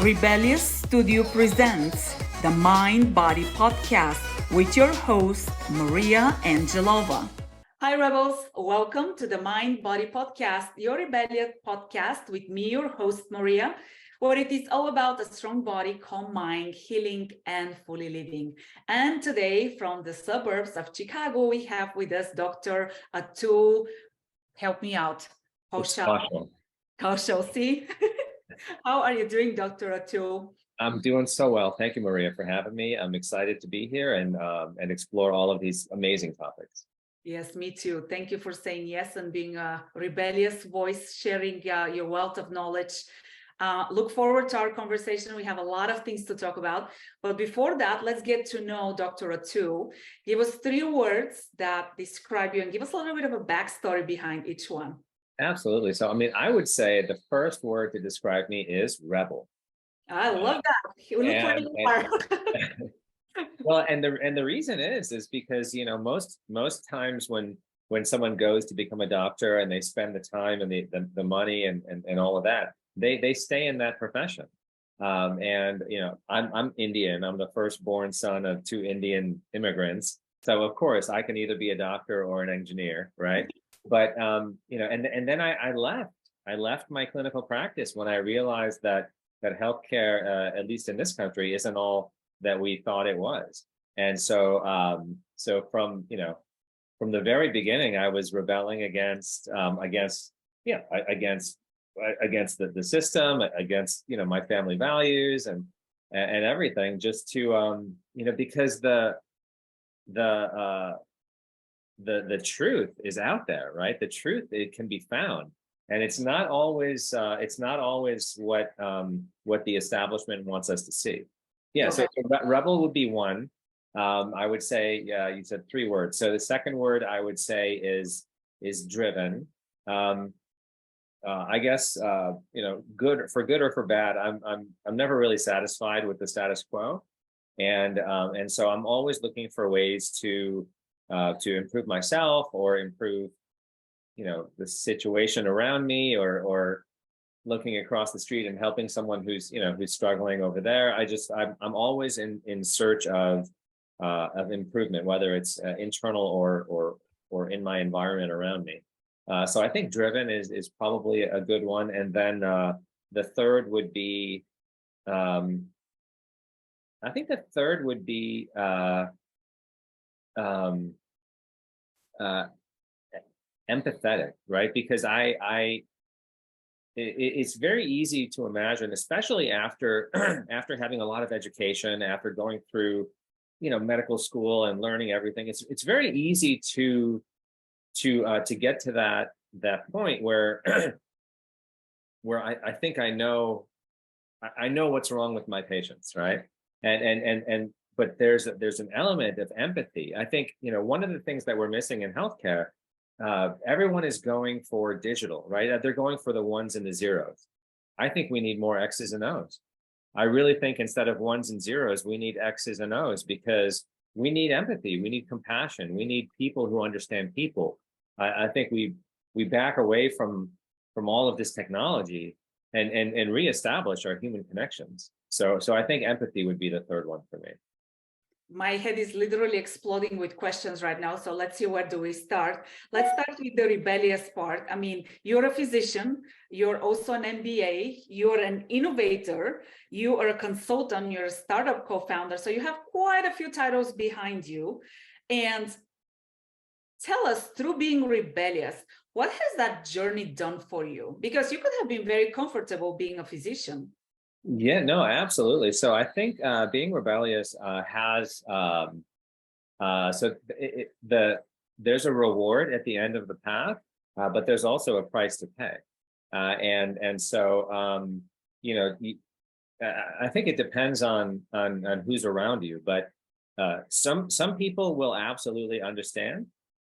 Rebellious Studio presents the Mind Body Podcast with your host, Maria Angelova. Hi, Rebels. Welcome to the Mind Body Podcast, your rebellious podcast with me, your host, Maria, where it is all about a strong body, calm mind, healing, and fully living. And today, from the suburbs of Chicago, we have with us Dr. Atul. Help me out. Kaushal, see? How are you doing, Dr. Atul? I'm doing so well. Thank you, Maria, for having me. I'm excited to be here and explore all of these amazing topics. Yes, me too. Thank you for saying yes and being a rebellious voice, sharing your wealth of knowledge. Look forward to our conversation. We have a lot of things to talk about. But before that, let's get to know Dr. Atul. Give us 3 words that describe you and give us a little bit of a backstory behind each one. Absolutely. So, I would say the first word to describe me is rebel. I love that. You look where you are. Well, and the reason is because most times when someone goes to become a doctor and they spend the time and the money and all of that, they stay in that profession. I'm Indian. I'm the firstborn son of 2 Indian immigrants. So of course I can either be a doctor or an engineer, right? But and then I left my clinical practice when I realized that healthcare, at least in this country, isn't all that we thought it was. And so from the very beginning, I was rebelling against the system, against my family values and everything, just to because the truth is out there, right? The truth, it can be found, and it's not always what the establishment wants us to see. Yeah. Okay. So rebel would be one. I would say, you said 3 words. So the second word I would say is driven. I guess good or for bad. I'm never really satisfied with the status quo, and so I'm always looking for ways to improve myself or improve the situation around me, or looking across the street and helping someone who's struggling over there. I'm always in search of improvement, whether it's internal or in my environment around me. So I think driven is probably a good one. And then the third would be empathetic, right? Because it's very easy to imagine, especially after after having a lot of education, after going through medical school and learning everything. It's very easy to get to that point where where I think I know what's wrong with my patients, right? And but there's an element of empathy. I think one of the things that we're missing in healthcare, everyone is going for digital, right? They're going for the ones and the zeros. I think we need more X's and O's. I really think instead of ones and zeros, we need X's and O's, because we need empathy, we need compassion, we need people who understand people. I think we back away from all of this technology and reestablish our human connections. So I think empathy would be the third one for me. My head is literally exploding with questions right now. So let's see, where do we start? Let's start with the rebellious part. I mean, you're a physician, you're also an MBA, you're an innovator, you are a consultant, you're a startup co-founder. So you have quite a few titles behind you. And tell us, through being rebellious, what has that journey done for you? Because you could have been very comfortable being a physician. Yeah, no, absolutely. So I think being rebellious has there's a reward at the end of the path, but there's also a price to pay, and so I think it depends on who's around you, but some people will absolutely understand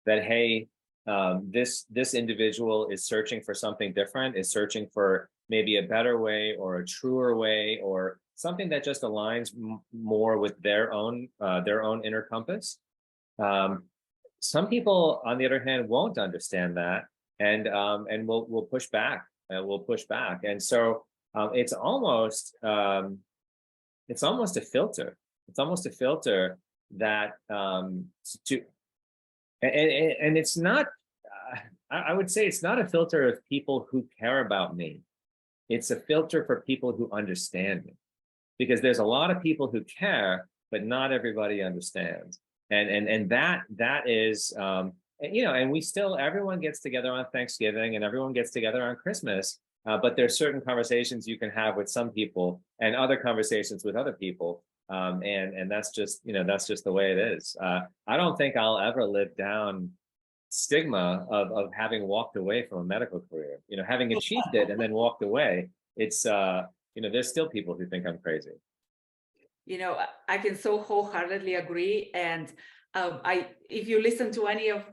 that, hey, this individual is searching for something different, is searching for maybe a better way or a truer way, or something that just aligns more with their own inner compass. Some people, on the other hand, won't understand that, and will push back. And so it's almost a filter. It's almost a filter that to and it's not. I would say it's not a filter of people who care about me. It's a filter for people who understand me, because there's a lot of people who care, but not everybody understands. And that is, and we still, everyone gets together on Thanksgiving and everyone gets together on Christmas. But there's certain conversations you can have with some people and other conversations with other people. And that's just, that's just the way it is. I don't think I'll ever live down stigma of having walked away from a medical career, having achieved it and then walked away. It's, there's still people who think I'm crazy. I can so wholeheartedly agree. And if you listen to any of,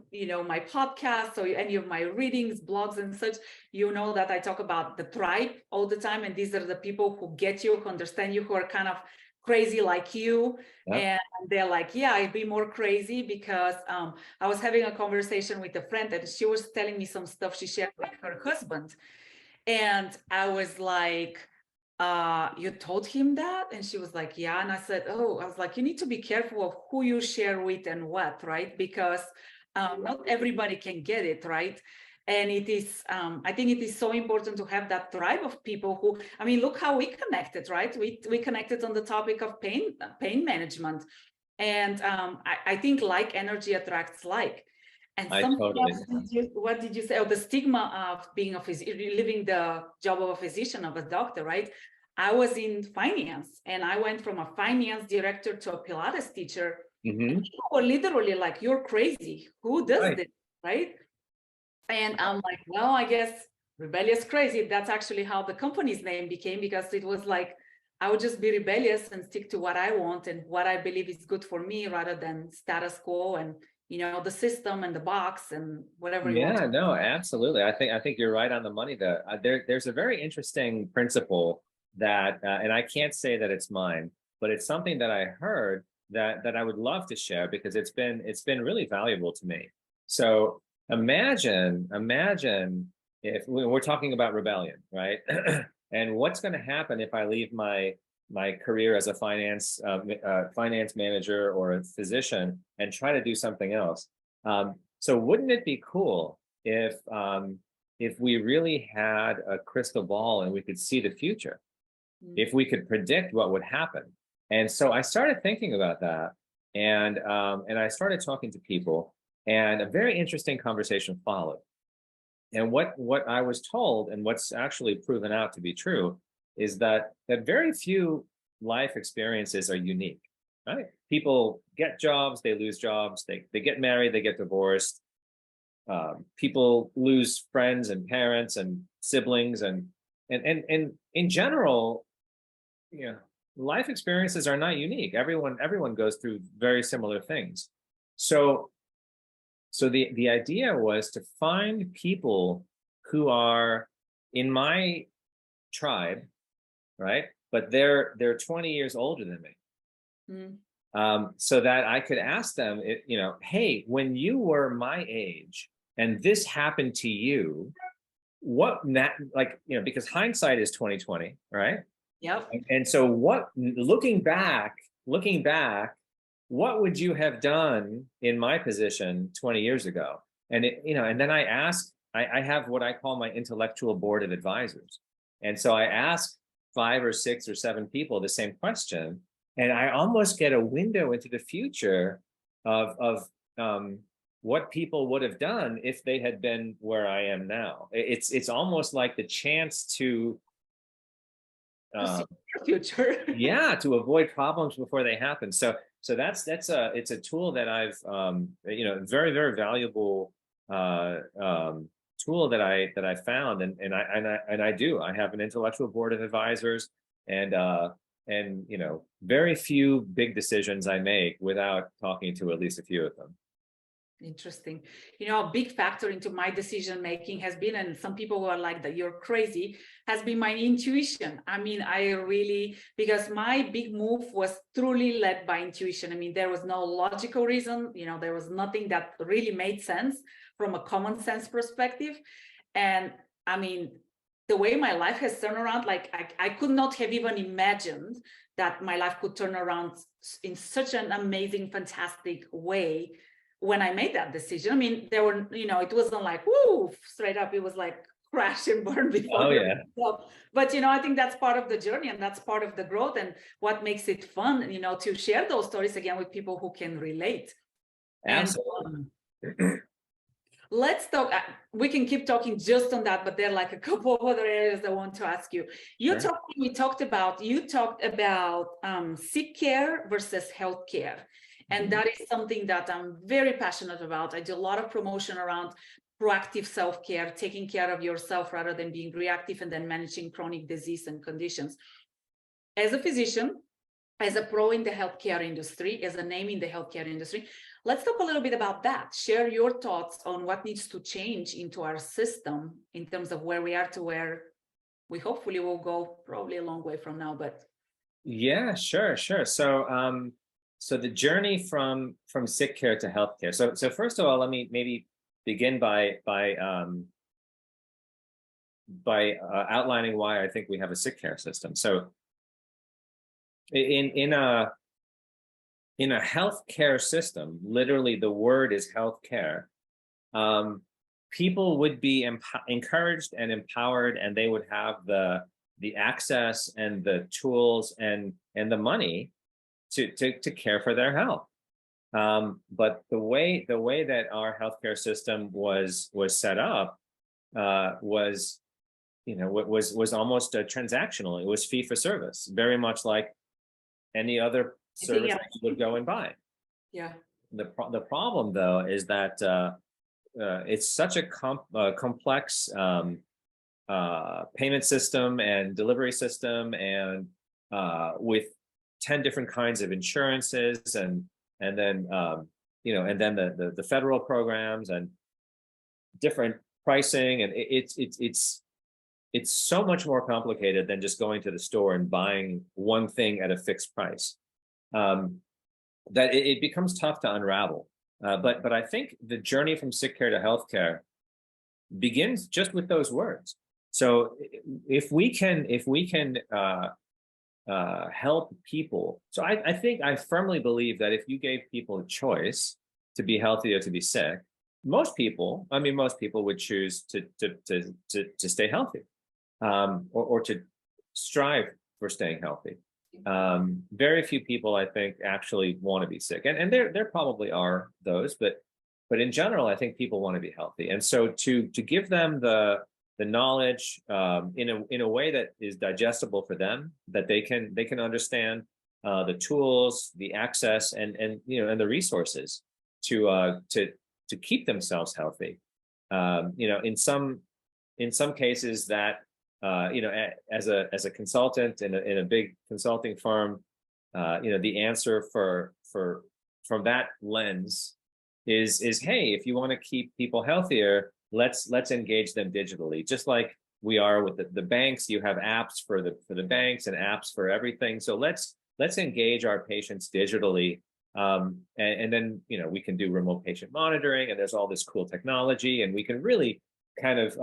my podcasts or any of my readings, blogs and such, that I talk about the tribe all the time. And these are the people who get you, who understand you, who are kind of crazy like you. Yep. And they're like, yeah, I'd be more crazy because I was having a conversation with a friend and she was telling me some stuff she shared with her husband. And I was like, you told him that? And she was like, yeah. And I said, oh, I was like, you need to be careful of who you share with and what, right? Because not everybody can get it, right? And it is, I think it is so important to have that tribe of people who, look how we connected, right? We connected on the topic of pain management. And I think like energy attracts like. And what did you say? Oh, the stigma of being a physician, living the job of a physician, of a doctor, right? I was in finance and I went from a finance director to a Pilates teacher. Mm-hmm. People were literally like, you're crazy. Who does this, right? And I'm like, well, I guess rebellious crazy. That's actually how the company's name became, because it was like, I would just be rebellious and stick to what I want and what I believe is good for me rather than status quo and the system and the box and whatever you want. Yeah, no, absolutely. I think you're right on the money there. There's a very interesting principle that, and I can't say that it's mine, but it's something that I heard that I would love to share because it's been really valuable to me. So imagine if we're talking about rebellion, right? And what's going to happen if I leave my career as a finance manager or a physician and try to do something else? So wouldn't it be cool if we really had a crystal ball and we could see the future, if we could predict what would happen? And so I started thinking about that, and I started talking to people, and a very interesting conversation followed. And what I was told, and what's actually proven out to be true, is that very few life experiences are unique, right? People get jobs, they lose jobs, they get married, they get divorced. People lose friends and parents and siblings, and in general, life experiences are not unique. Everyone goes through very similar things. So the idea was to find people who are in my tribe, right? But they're 20 years older than me. So that I could ask them, hey, when you were my age and this happened to you, because hindsight is 2020, right? Yep. And so looking back, what would you have done in my position 20 years ago? And and then I have what I call my intellectual board of advisors. And so I ask 5 or 6 or 7 people the same question, and I almost get a window into the future of what people would have done if they had been where I am now. It's almost like the chance to future. Yeah, to avoid problems before they happen. So it's a tool that I've very, very valuable tool that I found, and I have an intellectual board of advisors, and very few big decisions I make without talking to at least a few of them. Interesting. A big factor into my decision making has been, and some people were like that, you're crazy, has been my intuition. Because my big move was truly led by intuition. There was no logical reason, there was nothing that really made sense from a common sense perspective. And the way my life has turned around, like I could not have even imagined that my life could turn around in such an amazing, fantastic way when I made that decision. I mean, there were, it wasn't like, woo, straight up. It was like crash and burn before. Oh yeah, But, I think that's part of the journey and that's part of the growth and what makes it fun, to share those stories again with people who can relate. absolutely. And let's talk. We can keep talking just on that, but there are like a couple of other areas I want to ask you. You talked about sick care versus health care. And that is something that I'm very passionate about. I do a lot of promotion around proactive self-care, taking care of yourself rather than being reactive and then managing chronic disease and conditions. As a physician, as a pro in the healthcare industry, as a name in the healthcare industry, let's talk a little bit about that. Share your thoughts on what needs to change into our system in terms of where we are to where we hopefully will go, probably a long way from now, but. Yeah, sure. So the journey from sick care to healthcare. So first of all, let me maybe begin by outlining why I think we have a sick care system. So in a healthcare system, literally the word is healthcare. People would be encouraged and empowered, and they would have the access and the tools and the money to care for their health. But the way that our healthcare system was set up was almost transactional. It was fee for service, very much like any other service that you would go and buy. Yeah. The problem though is that it's such a complex payment system and delivery system, and with 10 different kinds of insurances, and then the federal programs and different pricing, and it's so much more complicated than just going to the store and buying one thing at a fixed price, that it becomes tough to unravel. But I think the journey from sick care to healthcare begins just with those words. So if we can help people, so I firmly believe that if you gave people a choice to be healthy or to be sick, most people would choose to stay healthy, or to strive for staying healthy. Very few people, I think, actually want to be sick, and there probably are those, but in general, I think people want to be healthy. And so to give them the knowledge in a way that is digestible for them, that they can understand, the tools, the access, and the resources to keep themselves healthy. In some cases that as a consultant in a big consulting firm, the answer from that lens is hey, if you want to keep people healthier, let's engage them digitally, just like we are with the banks. You have apps for the banks and apps for everything. So let's engage our patients digitally, and then we can do remote patient monitoring, and there's all this cool technology, and we can really kind of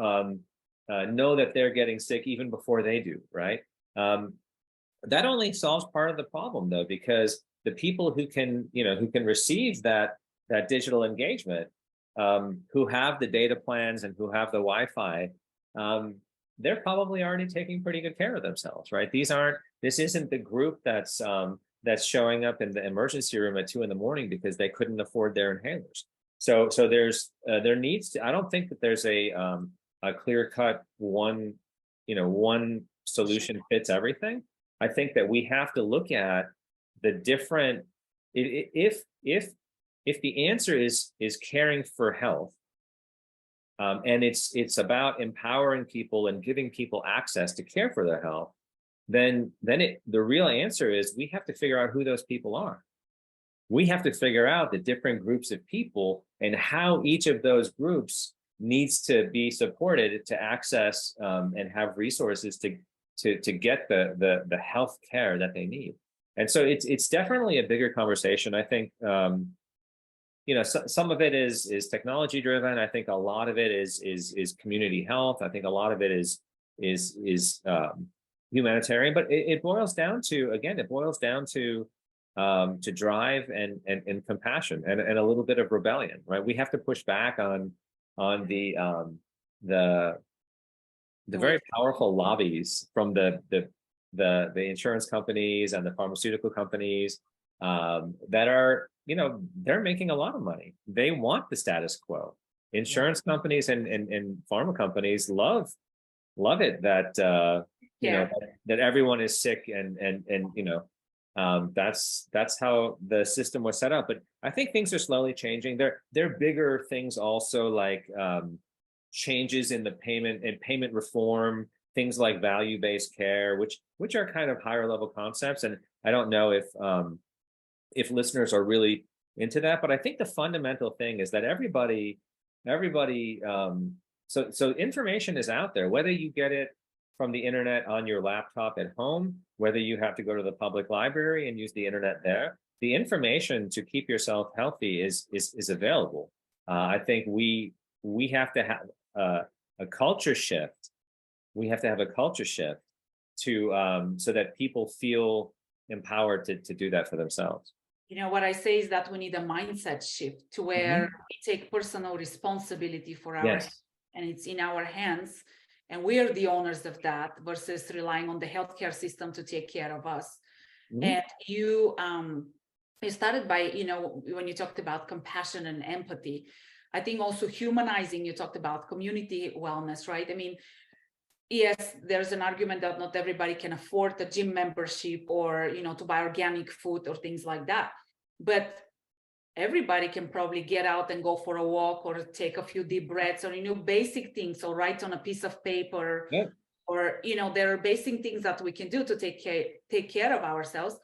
know that they're getting sick even before they do, right? That only solves part of the problem though, because the people who can receive that digital engagement, who have the data plans and who have the Wi-Fi, they're probably already taking pretty good care of themselves, right? This isn't the group that's showing up in the emergency room at 2 a.m. because they couldn't afford their inhalers. So there needs to, I don't think that there's a clear-cut one solution fits everything. I think that we have to look at the different, if the answer is caring for health, and it's about empowering people and giving people access to care for their health, then the real answer is we have to figure out who those people are. We have to figure out the different groups of people and how each of those groups needs to be supported to access and have resources to get the health care that they need. And so it's definitely a bigger conversation. I think some of it is technology driven. I think a lot of it is community health. I think a lot of it is humanitarian, but it boils down to, again, to drive and compassion and a little bit of rebellion, right? We have to push back on the very powerful lobbies from the insurance companies and the pharmaceutical companies that are, they're making a lot of money. They want the status quo. Insurance companies and pharma companies love it that that everyone is sick and that's how the system was set up. But I think things are slowly changing. There are bigger things also, like changes in the payment reform, things like value-based care, which are kind of higher level concepts. And I don't know if listeners are really into that, but I think the fundamental thing is that everybody so information is out there, whether you get it from the internet on your laptop at home, whether you have to go to the public library and use the internet there. The information to keep yourself healthy is available. I think we have to have a culture shift. We have to have a culture shift to so that people feel empowered to do that for themselves. What I say is that we need a mindset shift to where we take personal responsibility for our health, and it's in our hands, and we are the owners of that, versus relying on the healthcare system to take care of us. And you started by, when you talked about compassion and empathy, I think also humanizing, you talked about community wellness, right? I mean, yes, there's an argument that not everybody can afford a gym membership or, to buy organic food or things like that. But everybody can probably get out and go for a walk or take a few deep breaths or, basic things, or write on a piece of paper, or, there are basic things that we can do to take care of ourselves.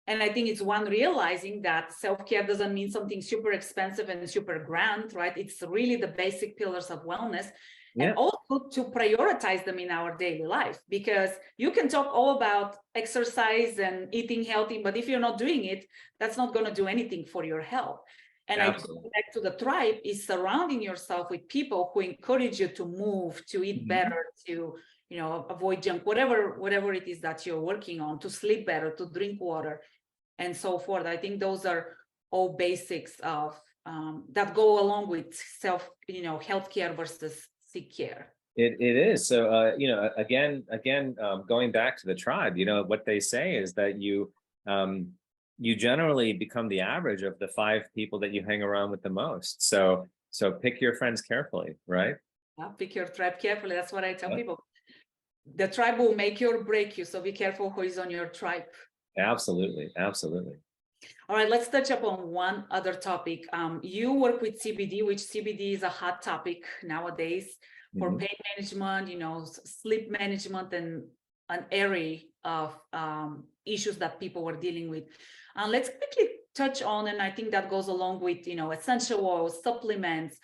And I think it's one realizing that self-care doesn't mean something super expensive and super grand, right? It's really the basic pillars of wellness. And also to prioritize them in our daily life, because you can talk all about exercise and eating healthy, but if you're not doing it, that's not going to do anything for your health. And Absolutely. I go back to the tribe is surrounding yourself with people who encourage you to move, to eat better, to avoid junk, whatever it is that you're working on, to sleep better, to drink water, and so forth. I think those are all basics of that go along with healthcare versus sick care. It is. So, again, going back to the tribe, what they say is that you generally become the average of the 5 people that you hang around with the most. So pick your friends carefully, right? Yeah, pick your tribe carefully. That's what I tell people. The tribe will make you or break you. So be careful who is on your tribe. Absolutely. All right, let's touch upon one other topic. You work with CBD, which CBD is a hot topic nowadays for pain management, sleep management, and an array of issues that people were dealing with. Let's quickly touch on, and I think that goes along with, essential oils, supplements,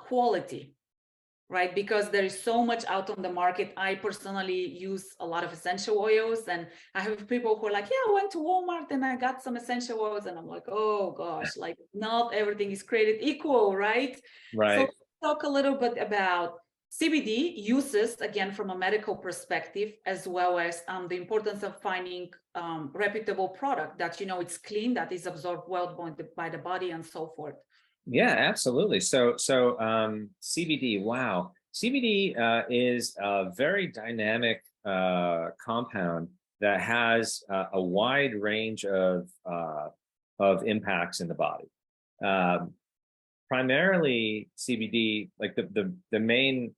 quality, right? Because there is so much out on the market. I personally use a lot of essential oils, and I have people who are like, yeah, I went to Walmart and I got some essential oils. And I'm like, oh gosh, like not everything is created equal, right? So talk a little bit about CBD uses, again, from a medical perspective, as well as the importance of finding reputable product that, it's clean, that is absorbed well by the body, and so forth. Yeah, absolutely. So CBD, wow. CBD is a very dynamic compound that has a wide range of impacts in the body. Primarily CBD, like the main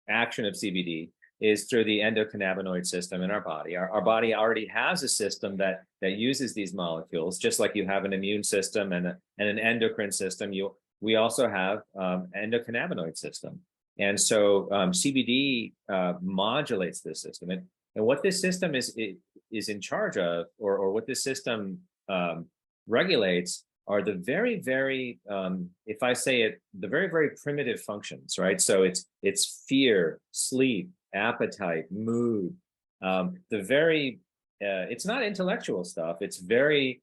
action of CBD is through the endocannabinoid system in our body. Our body already has a system that uses these molecules, just like you have an immune system and an endocrine system. We also have endocannabinoid system. And so CBD modulates this system. And what this system is in charge of, or what this system regulates, are the very, very, if I say it, the very, very primitive functions, right? So it's fear, sleep, appetite, mood, it's not intellectual stuff. It's very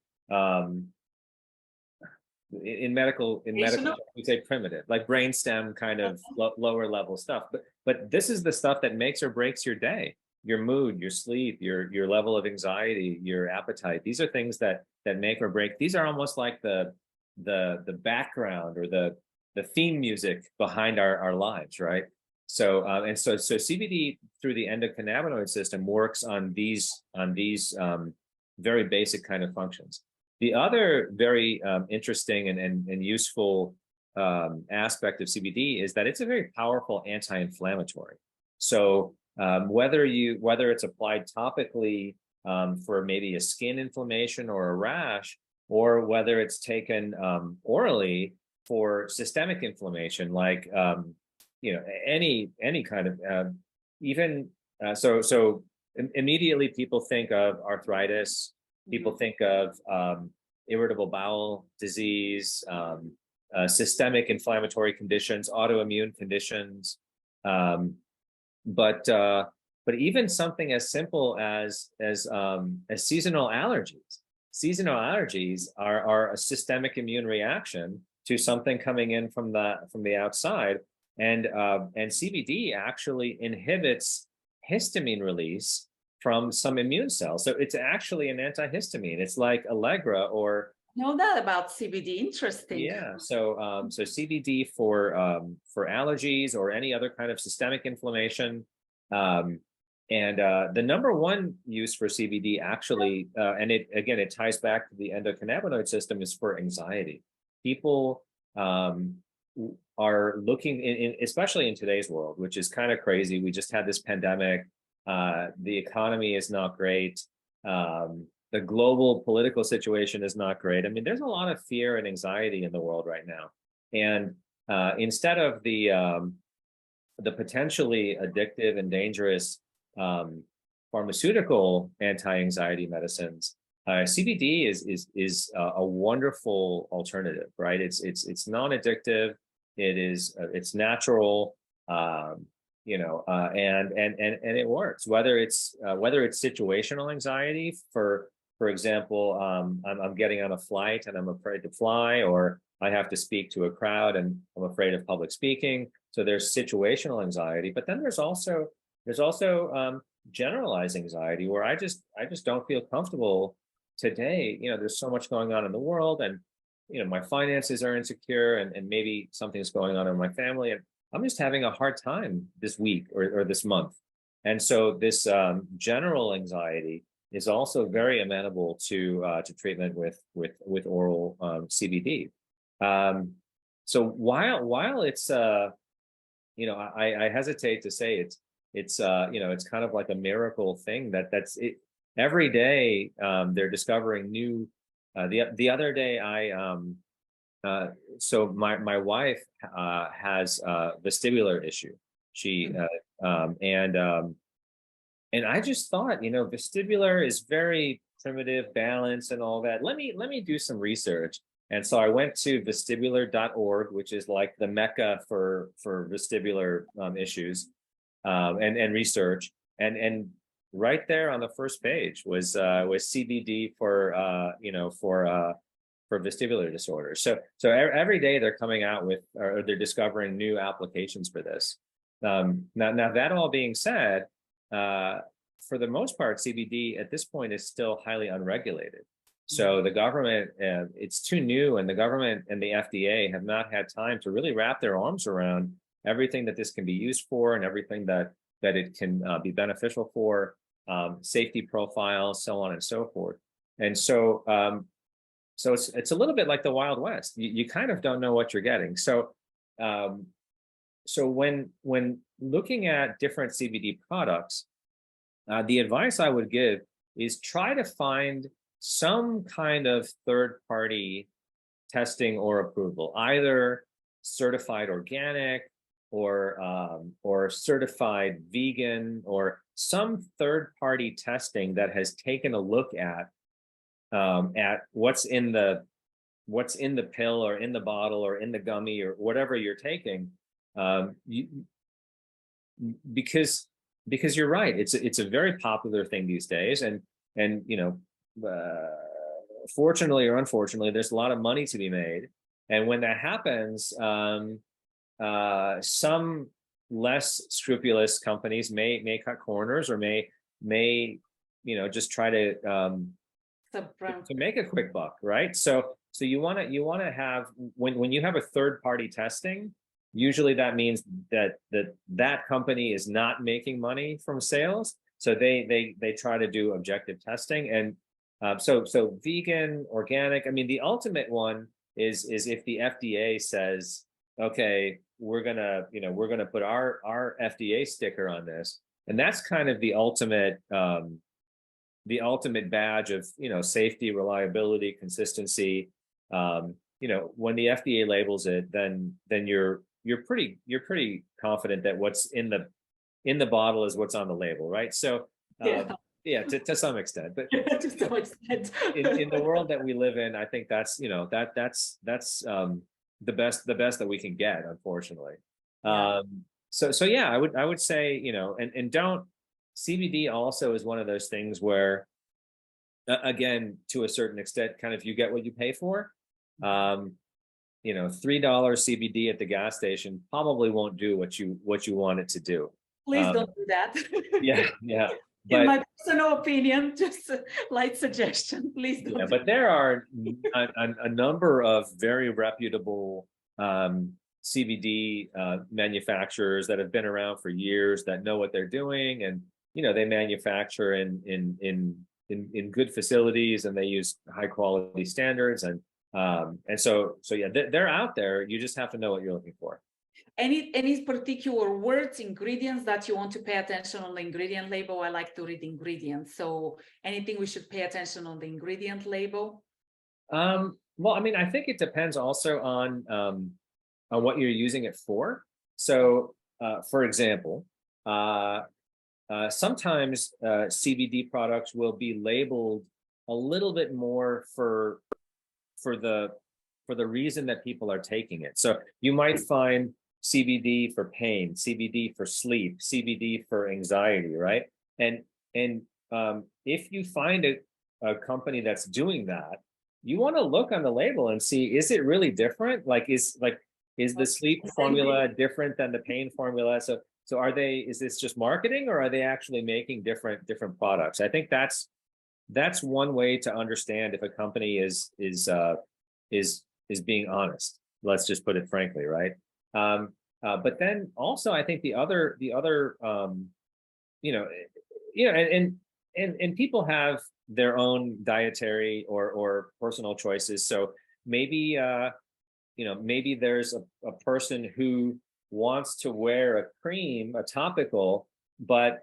in medical we say primitive, like brainstem kind of lower level stuff. But this is the stuff that makes or breaks your day, your mood, your sleep, your level of anxiety, your appetite. These are things that make or break. These are almost like the background or the theme music behind our lives, right? So so CBD through the endocannabinoid system works on these very basic kind of functions. The other very interesting and useful aspect of CBD is that it's a very powerful anti-inflammatory. So whether it's applied topically for maybe a skin inflammation or a rash, or whether it's taken orally for systemic inflammation, like any kind of even so immediately people think of arthritis. People think of irritable bowel disease, systemic inflammatory conditions, autoimmune conditions, but even something as simple as seasonal allergies. Seasonal allergies are a systemic immune reaction to something coming in from the outside, and CBD actually inhibits histamine release from some immune cells. So it's actually an antihistamine. It's like Allegra or... Know that about CBD. Interesting. Yeah. So CBD for allergies or any other kind of systemic inflammation. And the number one use for CBD actually, and it ties back to the endocannabinoid system, is for anxiety. People are looking especially in today's world, which is kind of crazy. We just had this pandemic. The economy is not great. The global political situation is not great. I mean, there's a lot of fear and anxiety in the world right now. And instead of the potentially addictive and dangerous pharmaceutical anti-anxiety medicines, CBD is a wonderful alternative, right? It's non-addictive. It's natural. And it works, whether it's situational anxiety. For example, I'm getting on a flight and I'm afraid to fly, or I have to speak to a crowd and I'm afraid of public speaking. So there's situational anxiety, but then there's also generalized anxiety, where I just don't feel comfortable today. There's so much going on in the world, and my finances are insecure, and maybe something's going on in my family, and I'm just having a hard time this week or this month. And so this general anxiety is also very amenable to treatment with oral CBD. So while it's I hesitate to say it's kind of like a miracle thing that's it. Every day they're discovering new. The other day so my wife has a vestibular issue. She and I just thought, vestibular is very primitive, balance, and all that. Let me do some research. And so I went to vestibular.org, which is like the mecca for vestibular issues and research. And right there on the first page was CBD for vestibular disorders. So every day they're coming out with, or they're discovering new applications for this. Now that all being said, for the most part, CBD at this point is still highly unregulated. So the government, it's too new, and the government and the FDA have not had time to really wrap their arms around everything that this can be used for, and everything that it can be beneficial for, safety profiles, so on and so forth. And so it's a little bit like the Wild West. You kind of don't know what you're getting. So when looking at different CBD products, the advice I would give is try to find some kind of third-party testing or approval, either certified organic or certified vegan, or some third-party testing that has taken a look at what's in the pill or in the bottle or in the gummy or whatever you're taking, because you're right, it's a very popular thing these days, and fortunately or unfortunately, there's a lot of money to be made. And when that happens, some less scrupulous companies may cut corners or may just try to make a quick buck, right? So you want to have when you have a third party testing, usually that means that company is not making money from sales, so they try to do objective testing. And so vegan, organic, I mean, the ultimate one is if the FDA says, okay, we're gonna put our FDA sticker on this, and that's kind of the ultimate badge of safety, reliability, consistency. When the FDA labels it, then you're pretty confident that what's in the bottle is what's on the label, right? So yeah, to some extent, but to some extent. in the world that we live in, I think that's the best that we can get, unfortunately. Yeah. So yeah, I would say, and don't, CBD also is one of those things where, again, to a certain extent, kind of you get what you pay for. $3 CBD at the gas station probably won't do what you want it to do. Please don't do that. Yeah. In my personal opinion, just a light suggestion. Please don't. Yeah, but there are a number of very reputable CBD manufacturers that have been around for years, that know what they're doing, and they manufacture in good facilities, and they use high quality standards, and so yeah, they're out there. You just have to know what you're looking for. Any particular words, ingredients that you want to pay attention on the ingredient label? I like to read ingredients. So anything we should pay attention on the ingredient label? Well, I mean, I think it depends also on what you're using it for. So, for example, sometimes CBD products will be labeled a little bit more for the reason that people are taking it. So you might find CBD for pain, CBD for sleep, CBD for anxiety, right? And if you find a company that's doing that, you want to look on the label and see, is it really different? Is the sleep formula different than the pain formula? So is this just marketing, or are they actually making different products? I think that's one way to understand if a company is being honest. Let's just put it frankly, right? But then also, I think the other and people have their own dietary or personal choices. So maybe maybe there's a person who wants to wear a cream, a topical, but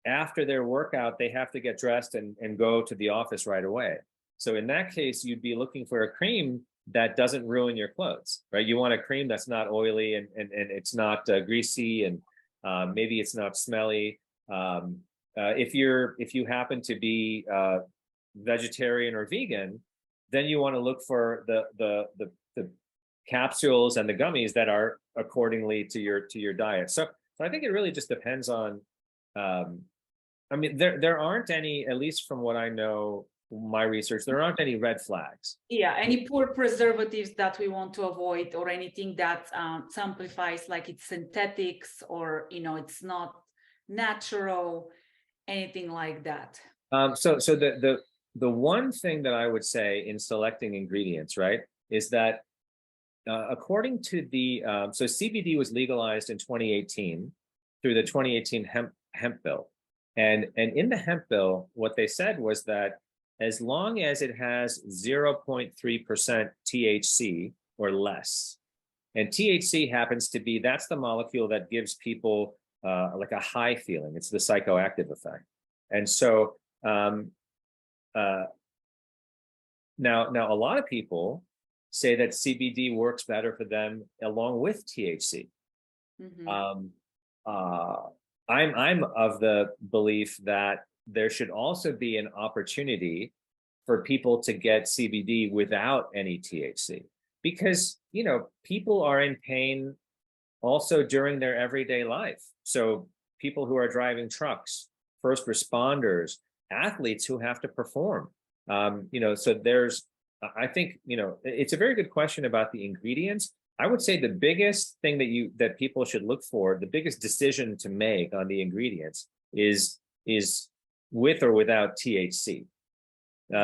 after their workout, they have to get dressed and go to the office right away. So in that case, you'd be looking for a cream that doesn't ruin your clothes, right? You want a cream that's not oily and it's not greasy, and maybe it's not smelly. If you happen to be vegetarian or vegan, then you want to look for the capsules and the gummies that are accordingly to your diet. So I think it really just depends on. I mean, there aren't any, at least from what I know, my research, there aren't any red flags. Yeah, any poor preservatives that we want to avoid, or anything that simplifies, like it's synthetics, or it's not natural, anything like that. So the one thing that I would say in selecting ingredients, right, is that according to the so CBD was legalized in 2018 through the 2018 hemp bill, and in the hemp bill, what they said was that as long as it has 0.3% THC or less, and THC happens to be, that's the molecule that gives people like a high feeling. It's the psychoactive effect. And so now a lot of people say that CBD works better for them along with THC. Mm-hmm. I'm of the belief that there should also be an opportunity for people to get CBD without any THC, because people are in pain also during their everyday life. So people who are driving trucks, first responders, athletes who have to perform, So I think, it's a very good question about the ingredients. I would say the biggest thing that people should look for, the biggest decision to make on the ingredients is with or without THC.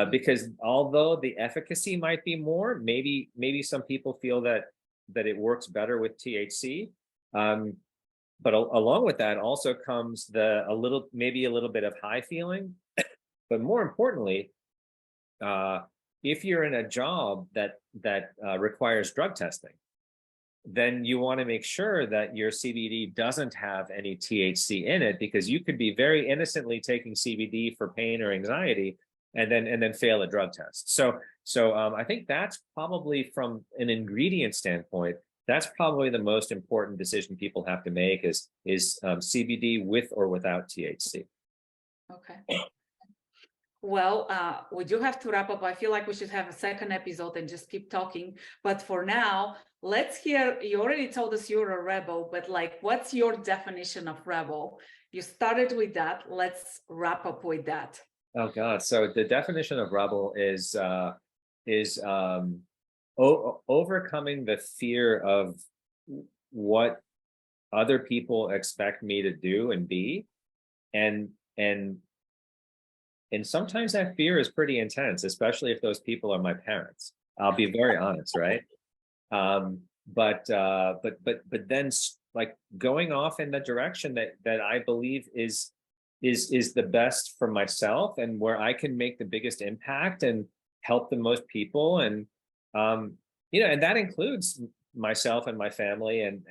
Because although the efficacy might be more, maybe some people feel that it works better with THC. But along with that also comes maybe a little bit of high feeling. But more importantly, if you're in a job that requires drug testing, then you want to make sure that your CBD doesn't have any THC in it, because you could be very innocently taking CBD for pain or anxiety and then fail a drug test. So I think that's probably, from an ingredient standpoint, that's probably the most important decision people have to make is CBD with or without THC. Okay. Well, we do have to wrap up. I feel like we should have a second episode and just keep talking. But for now, let's hear, you already told us you're a rebel, but like, what's your definition of rebel? You started with that. Let's wrap up with that. Oh God. So the definition of rebel is overcoming the fear of what other people expect me to do and be. And sometimes that fear is pretty intense, especially if those people are my parents. I'll be very honest, right? But then, like, going off in the direction that I believe is the best for myself, and where I can make the biggest impact and help the most people, and and that includes myself and my family and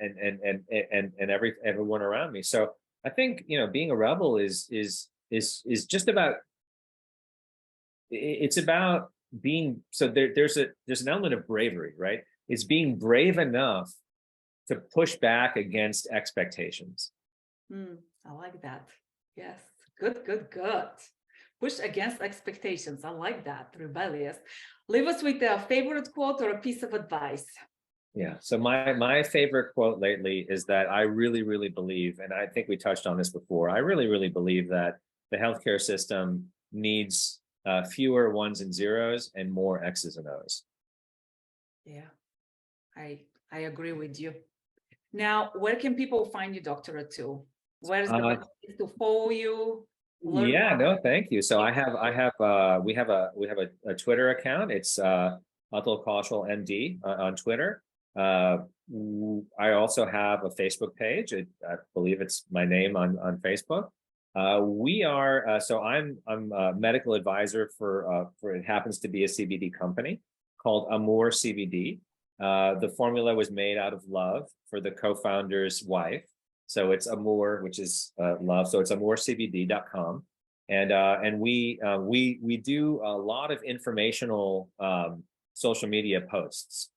everyone around me. So I think being a rebel is just about. It's about being, so there's an element of bravery, right? It's being brave enough to push back against expectations. I like that. Yes. Good. Push against expectations. I like that. Rebellious. Leave us with a favorite quote or a piece of advice. Yeah. So my favorite quote lately is that I really, really believe, and I think we touched on this before, I really, really believe that the healthcare system needs fewer ones and zeros and more X's and O's. Yeah, I agree with you. Now, where can people find you, Dr. Atul? Where's the best place to follow you? Yeah, no, thank you. So we have a Twitter account. It's Atul Kaushal MD on Twitter. I also have a Facebook page. I believe it's my name on Facebook. We are so I'm a medical advisor for it happens to be a CBD company called Amour CBD. The formula was made out of love for the co-founder's wife. So it's Amour, which is love. So it's amourcbd.com. And we do a lot of informational social media posts.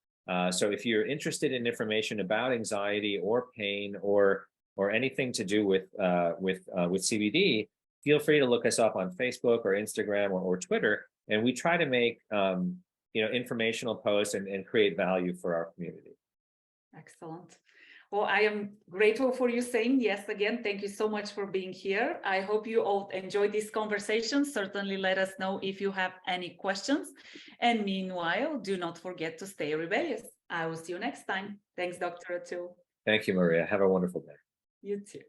So if you're interested in information about anxiety or pain or anything to do with CBD, feel free to look us up on Facebook or Instagram or Twitter, and we try to make informational posts and create value for our community. Excellent. Well, I am grateful for you saying yes again. Thank you so much for being here. I hope you all enjoyed this conversation. Certainly let us know if you have any questions. And meanwhile, do not forget to stay rebellious. I will see you next time. Thanks, Dr. Atul. Thank you, Maria. Have a wonderful day. You too.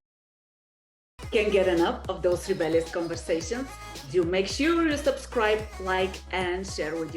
Can't get enough of those rebellious conversations? Do make sure you subscribe, like, and share with your